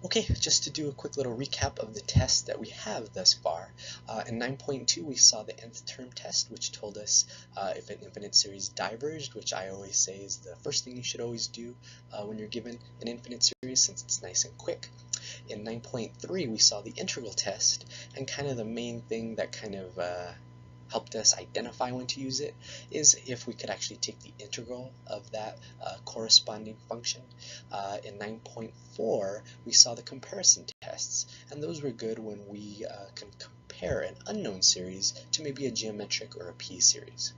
Okay, just to do a quick little recap of the tests that we have thus far. In 9.2, we saw the nth term test, which told us if an infinite series diverged, which I always say is the first thing you should always do when you're given an infinite series, since it's nice and quick. In 9.3, we saw the integral test, and kind of the main thing that kind of helped us identify when to use it is if we could actually take the integral of that corresponding function. In 9.4, we saw the comparison tests, and those were good when we can compare an unknown series to maybe a geometric or a p-series.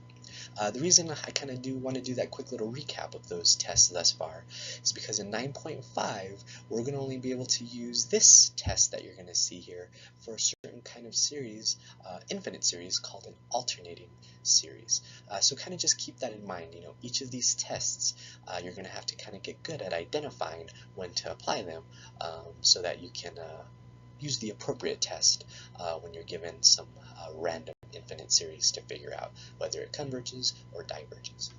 The reason I kind of do want to do that quick little recap of those tests thus far is because in 9.5, we're going to only be able to use this test that you're going to see here for a certain kind of series, infinite series, called an alternating series. So kind of just keep that in mind. You know, each of these tests, you're going to have to kind of get good at identifying when to apply them so that you can use the appropriate test when you're given some random infinite series to figure out whether it converges or diverges.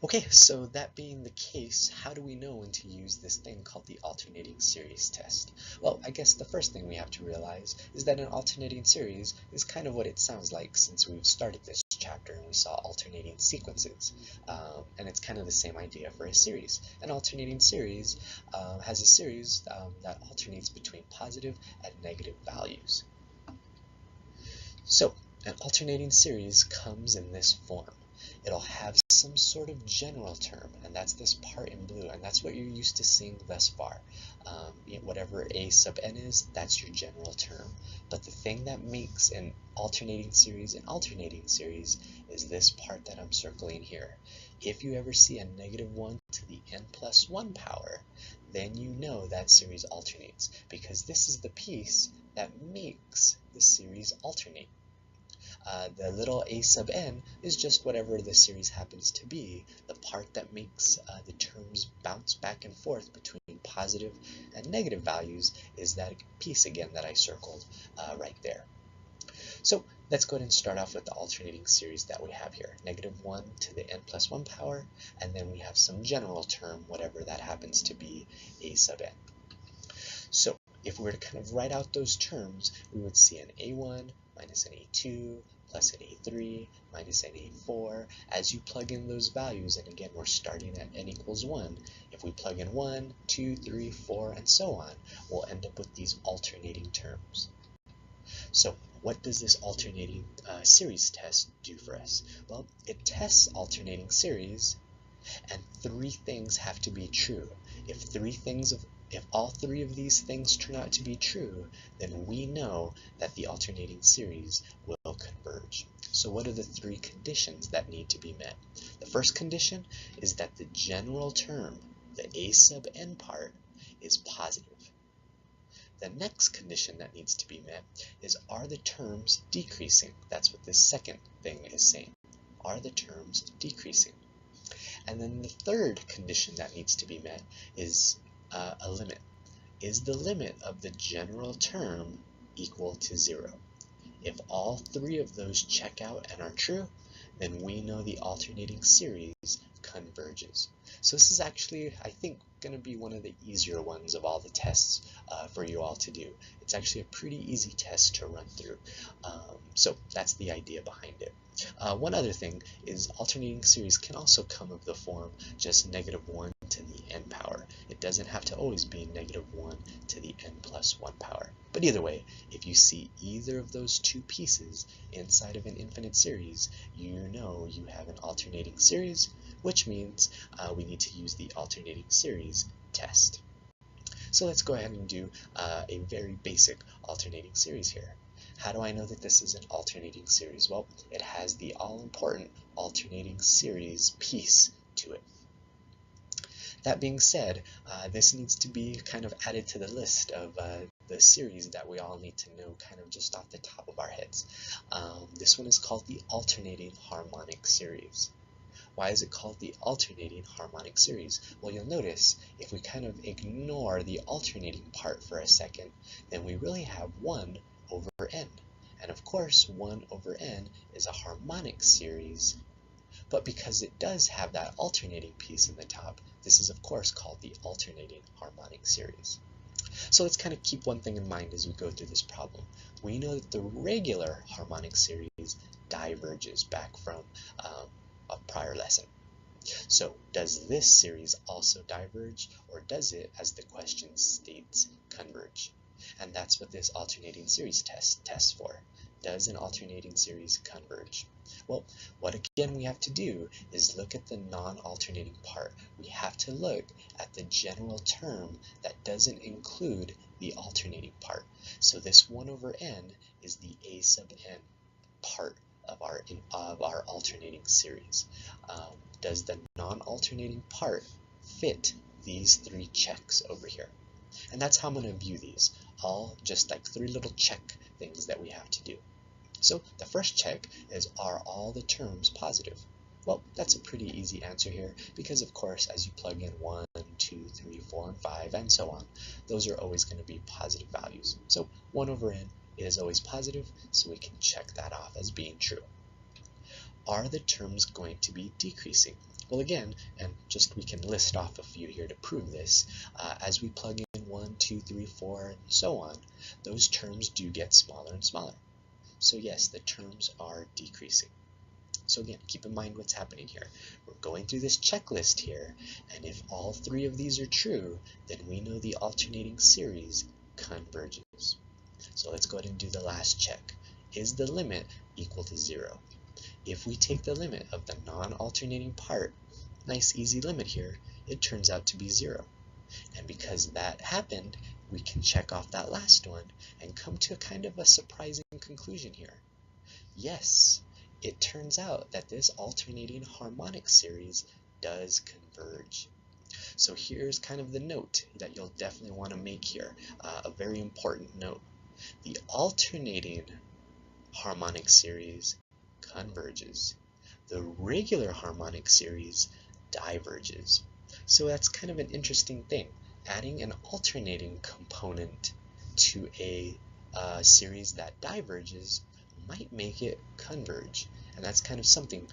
Okay, so that being the case, how do we know when to use this thing called the alternating series test? Well, I guess the first thing we have to realize is that an alternating series is kind of what it sounds like since we've started this chapter and we saw alternating sequences. And it's kind of the same idea for a series. An alternating series has a series that alternates between positive and negative values. So, an alternating series comes in this form. It'll have some sort of general term, and that's this part in blue, and that's what you're used to seeing thus far. Whatever a sub n is, that's your general term. But the thing that makes an alternating series is this part that I'm circling here. If you ever see a -1 to the n plus 1 power, then you know that series alternates, because this is the piece that makes the series alternate. The little a sub n is just whatever the series happens to be. The part that makes the terms bounce back and forth between positive and negative values is that piece again that I circled right there. So let's go ahead and start off with the alternating series that we have here. -1 to the n plus 1 power, and then we have some general term, whatever that happens to be, a sub n. So if we were to kind of write out those terms, we would see an a1 minus an a2 plus an a3 minus an a4. As you plug in those values, and again, we're starting at n equals 1, if we plug in 1, 2, 3, 4, and so on, we'll end up with these alternating terms. So what does this alternating series test do for us? Well, it tests alternating series, and three things have to be true. If all three of these things turn out to be true, then we know that the alternating series will converge. So what are the three conditions that need to be met? The first condition is that the general term, the a sub n part, is positive. The next condition that needs to be met is, are the terms decreasing? That's what this second thing is saying. Are the terms decreasing? And then the third condition that needs to be met is a limit. Is the limit of the general term equal to 0? If all three of those check out and are true, then we know the alternating series converges. So this is actually, I think, going to be one of the easier ones of all the tests for you all to do. It's actually a pretty easy test to run through. So that's the idea behind it. One other thing is alternating series can also come of the form just -1 to the n power. It doesn't have to always be -1 to the n plus 1 power. But either way, if you see either of those two pieces inside of an infinite series, you know you have an alternating series, which means we need to use the alternating series test. So let's go ahead and do a very basic alternating series here. How do I know that this is an alternating series? Well, it has the all-important alternating series piece to it. That being said, this needs to be kind of added to the list of the series that we all need to know kind of just off the top of our heads. This one is called the alternating harmonic series. Why is it called the alternating harmonic series? Well, you'll notice if we kind of ignore the alternating part for a second, then we really have 1 over n. And of course, 1 over n is a harmonic series But because it does have that alternating piece in the top, this is of course called the alternating harmonic series. So let's kind of keep one thing in mind as we go through this problem. We know that the regular harmonic series diverges back from a prior lesson. So does this series also diverge, or does it, as the question states, converge? And that's what this alternating series test tests for. Does an alternating series converge? Well, what again we have to do is look at the non-alternating part. We have to look at the general term that doesn't include the alternating part. So this 1 over n is the a sub n part of our alternating series. Does the non-alternating part fit these 3 checks over here? And that's how I'm going to view these, all just like 3 little check things that we have to do. So the first check is, are all the terms positive? Well, that's a pretty easy answer here, because of course as you plug in 1, 2, 3, 4, and 5, and so on, those are always going to be positive values. So 1 over n is always positive, so we can check that off as being true. Are the terms going to be decreasing? Well, again, and just we can list off a few here to prove this, as we plug in 1, 2, 3, 4, and so on, those terms do get smaller and smaller. So yes, the terms are decreasing. So again, keep in mind what's happening here. We're going through this checklist here, and if all 3 of these are true, then we know the alternating series converges. So let's go ahead and do the last check. Is the limit equal to 0? If we take the limit of the non-alternating part, nice easy limit here, it turns out to be 0. And because that happened, we can check off that last one and come to kind of a surprising conclusion here. Yes, it turns out that this alternating harmonic series does converge. So here's kind of the note that you'll definitely want to make here, a very important note. The alternating harmonic series converges. The regular harmonic series diverges. So that's kind of an interesting thing. Adding an alternating component to a series that diverges might make it converge. And that's kind of something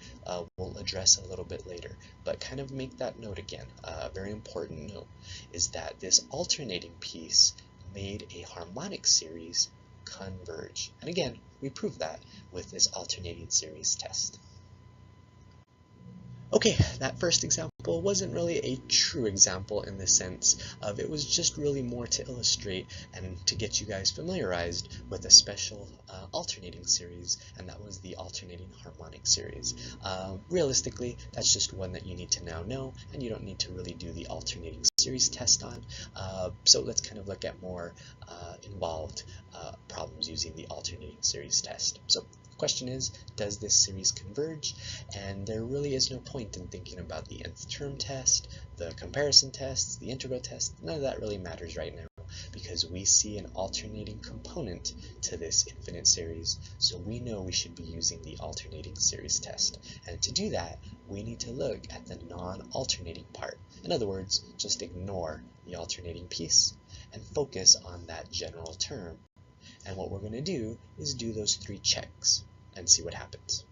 we'll address a little bit later. But kind of make that note again. A very important note is that this alternating piece made a harmonic series converge. And again, we prove that with this alternating series test. Okay, that first example wasn't really a true example in the sense of it was just really more to illustrate and to get you guys familiarized with a special alternating series, and that was the alternating harmonic series. Realistically, that's just one that you need to now know, and you don't need to really do the alternating series test on. So let's kind of look at more involved problems using the alternating series test. So question is, does this series converge? And there really is no point in thinking about the nth term test, the comparison tests, the integral test. None of that really matters right now because we see an alternating component to this infinite series, so we know we should be using the alternating series test. And to do that, we need to look at the non-alternating part. In other words, just ignore the alternating piece and focus on that general term. And what we're going to do is do those 3 checks and see what happens.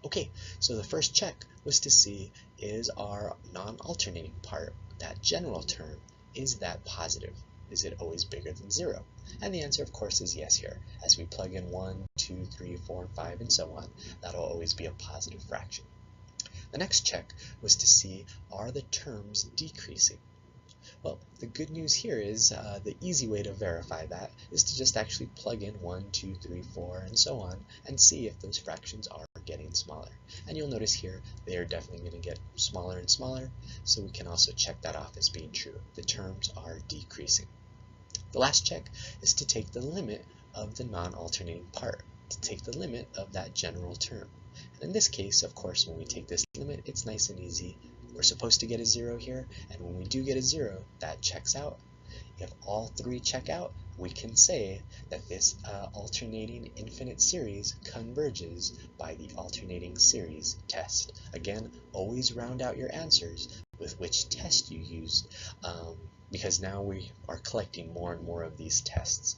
Okay, so the first check was to see, is our non-alternating part, that general term, is that positive? Is it always bigger than 0? And the answer, of course, is yes here. As we plug in 1, 2, 3, 4, and 5, and so on, that'll always be a positive fraction. The next check was to see, are the terms decreasing? Well, the good news here is the easy way to verify that is to just actually plug in 1, 2, 3, 4, and so on, and see if those fractions are getting smaller. And you'll notice here they are definitely going to get smaller and smaller, so we can also check that off as being true. The terms are decreasing. The last check is to take the limit of the non-alternating part, to take the limit of that general term. And in this case, of course, when we take this limit, it's nice and easy. We're supposed to get a 0 here, and when we do get a 0, that checks out. If all 3 check out, we can say that this alternating infinite series converges by the alternating series test. Again, always round out your answers with which test you used, because now we are collecting more and more of these tests.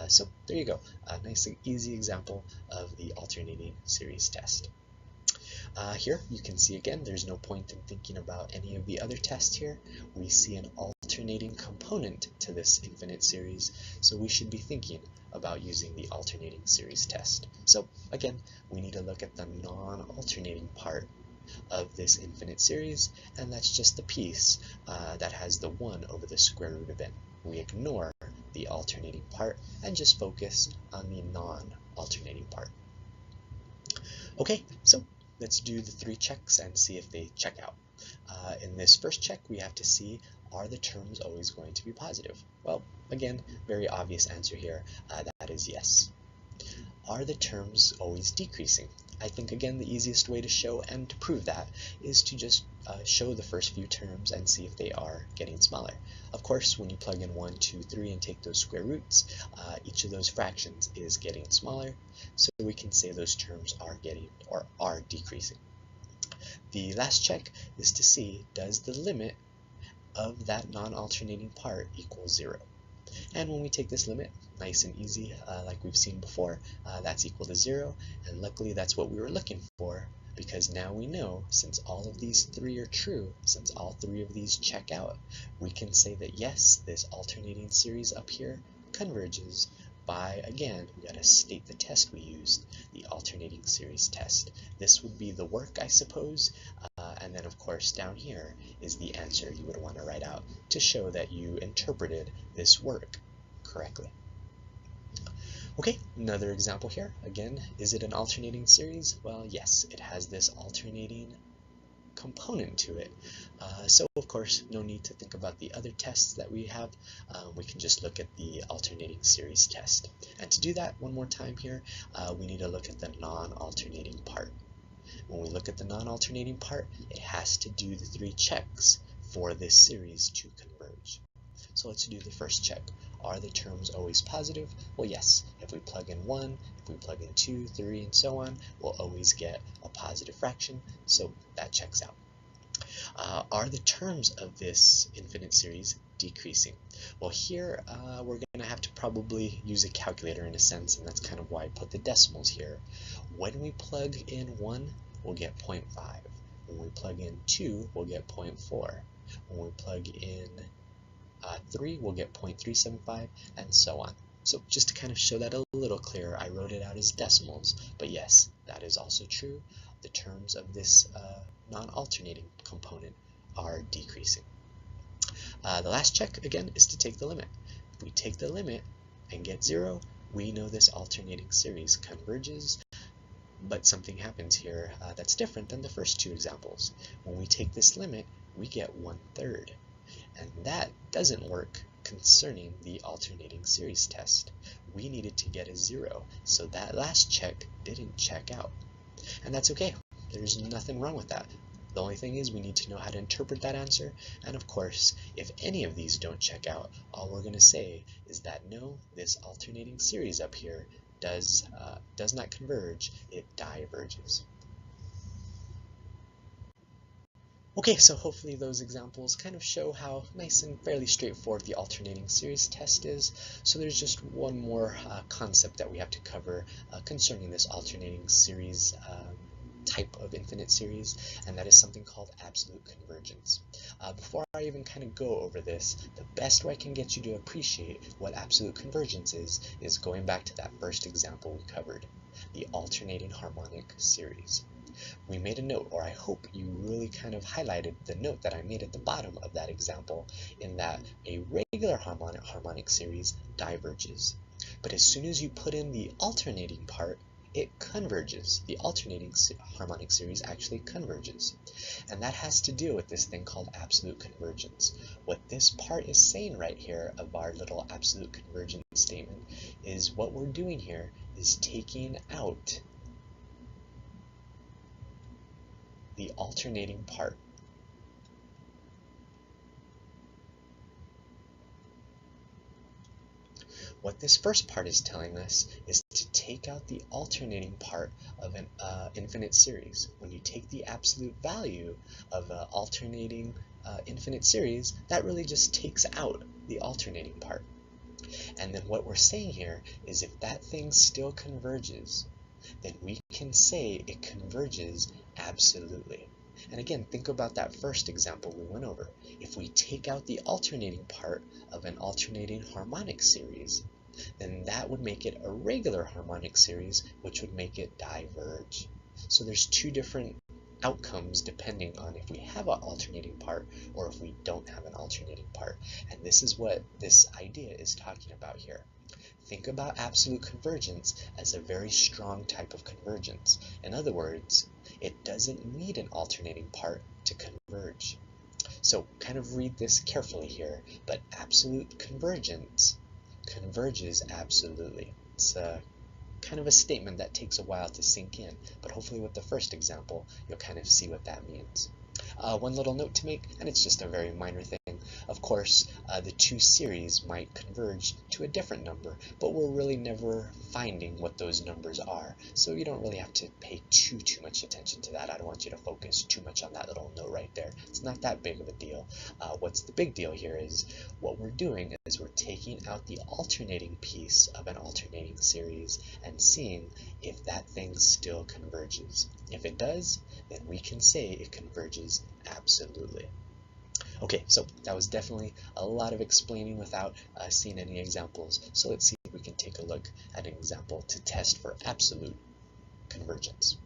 So there you go, a nice and easy example of the alternating series test. Here you can see again, there's no point in thinking about any of the other tests here. We see an alternating component to this infinite series, so we should be thinking about using the alternating series test. So again, we need to look at the non-alternating part of this infinite series, and that's just the piece that has the 1 over the square root of n. We ignore the alternating part and just focus on the non-alternating part. Okay, so let's do the 3 checks and see if they check out. In this first check, we have to see, are the terms always going to be positive? Well, again, very obvious answer here, that is yes. Are the terms always decreasing? I think, again, the easiest way to show and to prove that is to just show the first few terms and see if they are getting smaller. Of course, when you plug in 1, 2, 3 and take those square roots, each of those fractions is getting smaller, so we can say those terms are getting or are decreasing. The last check is to see, does the limit of that non-alternating part equal 0? And when we take this limit, nice and easy, like we've seen before, that's equal to 0, and luckily that's what we were looking for, because now we know, since all of these 3 are true, since all 3 of these check out, we can say that yes, this alternating series up here converges by, again, we gotta state the test we used, the alternating series test. This would be the work, I suppose, and then of course down here is the answer you would want to write out to show that you interpreted this work correctly. Okay, another example here. Again, is it an alternating series? Well, yes, it has this alternating component to it. So of course, no need to think about the other tests that we have. We can just look at the alternating series test. And to do that one more time here, we need to look at the non-alternating part. When we look at the non-alternating part, it has to do the 3 checks for this series to converge. So let's do the first check. Are the terms always positive? Well, yes. If we plug in 1, if we plug in 2, 3, and so on, we'll always get a positive fraction, so that checks out. Are the terms of this infinite series decreasing? Well, here we're going to have to probably use a calculator in a sense, and that's kind of why I put the decimals here. When we plug in 1, we'll get 0.5. When we plug in 2, we'll get 0.4. When we plug in 3, we'll get 0.375, and so on. So just to kind of show that a little clearer, I wrote it out as decimals, but yes, that is also true. The terms of this non-alternating component are decreasing. The last check, again, is to take the limit. If we take the limit and get 0, we know this alternating series converges, but something happens here that's different than the first 2 examples. When we take this limit, we get 1/3. And that doesn't work concerning the alternating series test. We needed to get a 0, so that last check didn't check out. And that's okay. There's nothing wrong with that. The only thing is we need to know how to interpret that answer, and of course, if any of these don't check out, all we're going to say is that no, this alternating series up here does not converge, it diverges. Okay, so hopefully those examples kind of show how nice and fairly straightforward the alternating series test is. So there's just one more concept that we have to cover concerning this alternating series type of infinite series, and that is something called absolute convergence. Before I even kind of go over this, the best way I can get you to appreciate what absolute convergence is going back to that first example we covered, the alternating harmonic series. We made a note, or I hope you really kind of highlighted the note that I made at the bottom of that example, in that a regular harmonic series diverges. But as soon as you put in the alternating part, it converges. The alternating harmonic series actually converges. And that has to do with this thing called absolute convergence. What this part is saying right here of our little absolute convergence statement is what we're doing here is taking out the alternating part. What this first part is telling us is to take out the alternating part of an infinite series. When you take the absolute value of an alternating infinite series, that really just takes out the alternating part. And then what we're saying here is if that thing still converges, then we can say it converges absolutely. And again, think about that first example we went over. If we take out the alternating part of an alternating harmonic series, then that would make it a regular harmonic series, which would make it diverge. So there's two different outcomes depending on if we have an alternating part or if we don't have an alternating part. And this is what this idea is talking about here. Think about absolute convergence as a very strong type of convergence. In other words, it doesn't need an alternating part to converge. So kind of read this carefully here, but absolute convergence converges absolutely. It's kind of a statement that takes a while to sink in, but hopefully with the first example, you'll kind of see what that means. One little note to make, and it's just a very minor thing. Of course, the two series might converge to a different number, but we're really never finding what those numbers are. So you don't really have to pay too much attention to that. I don't want you to focus too much on that little note right there. It's not that big of a deal. What's the big deal here is what we're doing is we're taking out the alternating piece of an alternating series and seeing if that thing still converges. If it does, then we can say it converges absolutely. Okay, so that was definitely a lot of explaining without seeing any examples. So let's see if we can take a look at an example to test for absolute convergence.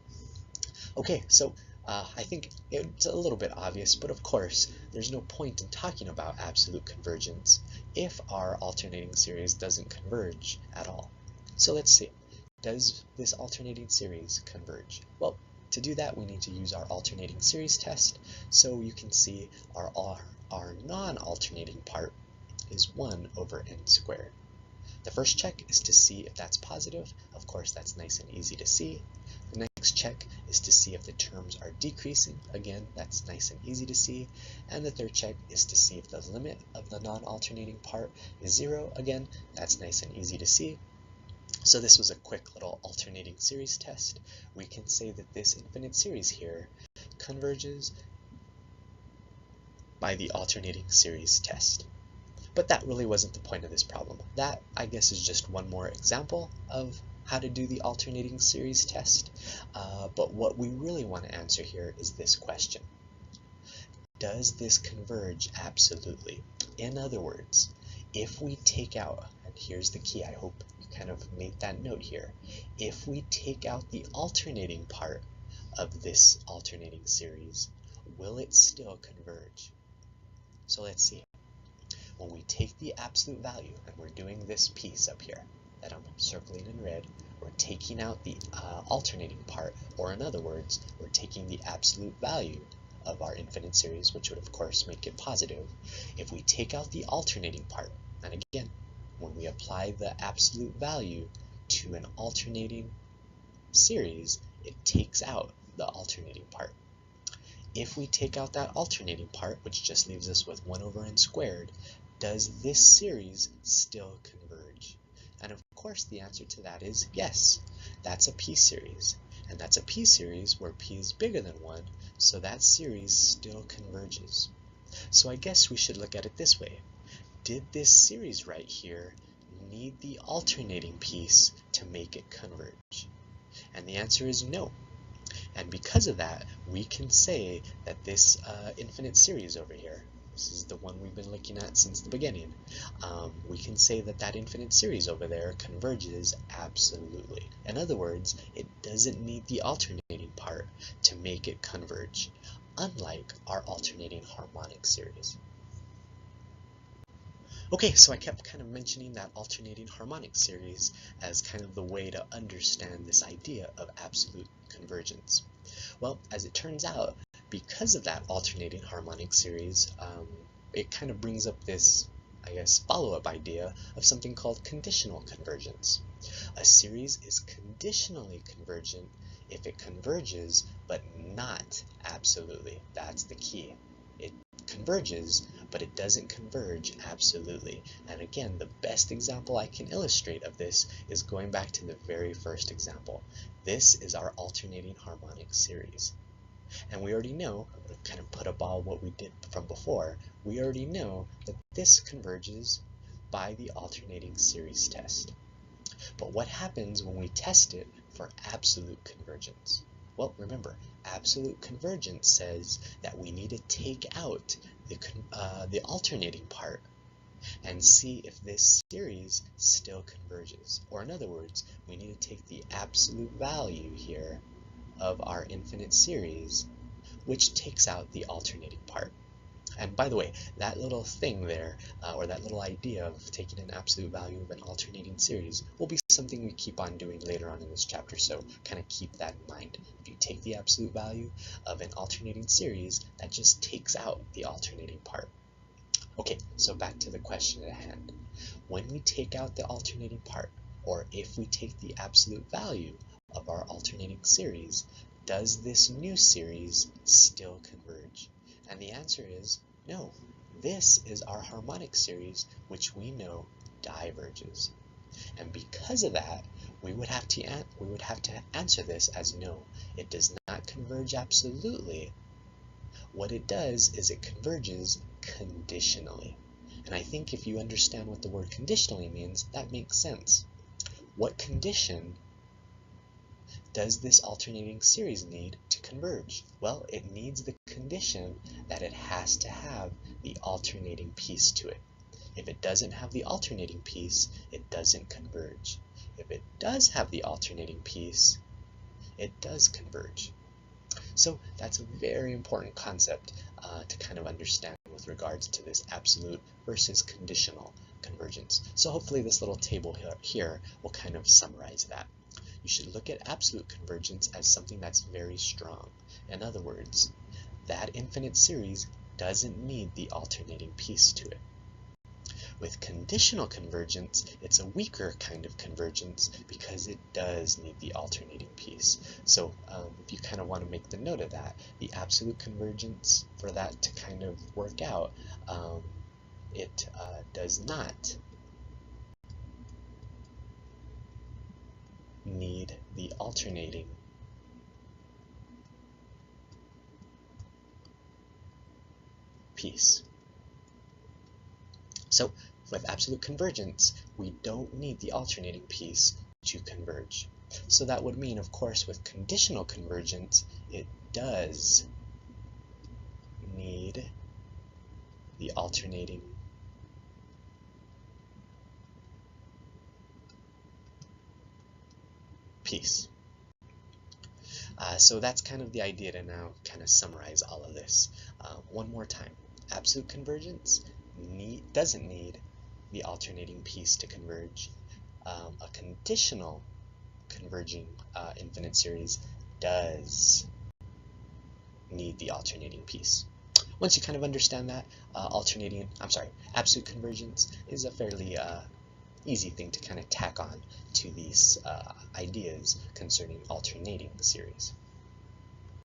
Okay, so I think it's a little bit obvious, but of course, there's no point in talking about absolute convergence if our alternating series doesn't converge at all. So let's see, does this alternating series converge? Well, to do that, we need to use our alternating series test. So you can see our non-alternating part is 1 over n squared. The first check is to see if that's positive. Of course, that's nice and easy to see. The next check is to see if the terms are decreasing. Again, that's nice and easy to see. And the third check is to see if the limit of the non-alternating part is 0. Again, that's nice and easy to see. So this was a quick little alternating series test. We can say that this infinite series here converges by the alternating series test. But that really wasn't the point of this problem. That, I guess, is just one more example of how to do the alternating series test. But what we really want to answer here is this question. Does this converge absolutely? In other words, if we take out, and here's the key, I hope you kind of made that note here, if we take out the alternating part of this alternating series, will it still converge? So let's see. When we take the absolute value, and we're doing this piece up here that I'm circling in red, we're taking out the alternating part, or in other words, we're taking the absolute value of our infinite series, which would of course make it positive. If we take out the alternating part, and again, when we apply the absolute value to an alternating series, it takes out the alternating part. If we take out that alternating part, which just leaves us with 1 over n squared, does this series still converge? And of course the answer to that is yes. That's a p-series. And that's a p-series where p is bigger than 1, so that series still converges. So I guess we should look at it this way. Did this series right here need the alternating piece to make it converge? And the answer is no. And because of that, we can say that this infinite series over here, this is the one we've been looking at since the beginning, we can say that that infinite series over there converges absolutely. In other words, it doesn't need the alternating part to make it converge, unlike our alternating harmonic series. Okay, so I kept kind of mentioning that alternating harmonic series as kind of the way to understand this idea of absolute convergence. Well, as it turns out, because of that alternating harmonic series, it kind of brings up this, I guess, follow-up idea of something called conditional convergence. A series is conditionally convergent if it converges, but not absolutely. That's the key. It converges, but it doesn't converge absolutely. And again, the best example I can illustrate of this is going back to the very first example. This is our alternating harmonic series. And we already know, I'm going to kind of put up all what we did from before, we already know that this converges by the alternating series test. But what happens when we test it for absolute convergence? Well, remember, absolute convergence says that we need to take out the alternating part and see if this series still converges. Or in other words, we need to take the absolute value here of our infinite series, which takes out the alternating part. And by the way, that little thing there, or that little idea of taking an absolute value of an alternating series will be something we keep on doing later on in this chapter, so kind of keep that in mind. If you take the absolute value of an alternating series, that just takes out the alternating part. Okay, so back to the question at hand. When we take out the alternating part, or if we take the absolute value of our alternating series, does this new series still converge? And the answer is no. This is our harmonic series, which we know diverges. And because of that, we would have to answer this as no. It does not converge absolutely. What it does is it converges conditionally. And I think if you understand what the word conditionally means, that makes sense. What condition does this alternating series need to converge? Well, it needs the condition that it has to have the alternating piece to it. If it doesn't have the alternating piece, it doesn't converge. If it does have the alternating piece, it does converge. So that's a very important concept to kind of understand with regards to this absolute versus conditional convergence. So hopefully this little table here will kind of summarize that. You should look at absolute convergence as something that's very strong. In other words, that infinite series doesn't need the alternating piece to it. With conditional convergence, it's a weaker kind of convergence because it does need the alternating piece. So if you kind of want to make the note of that, the absolute convergence, for that to kind of work out, it does not need the alternating piece. So with absolute convergence, we don't need the alternating piece to converge. So that would mean, of course, with conditional convergence, it does need the alternating piece. So that's kind of the idea to now kind of summarize all of this. One more time, absolute convergence doesn't need the alternating piece to converge. A conditional converging infinite series does need the alternating piece. Once you kind of understand that, absolute convergence is a fairly easy thing to kind of tack on to these ideas concerning alternating series.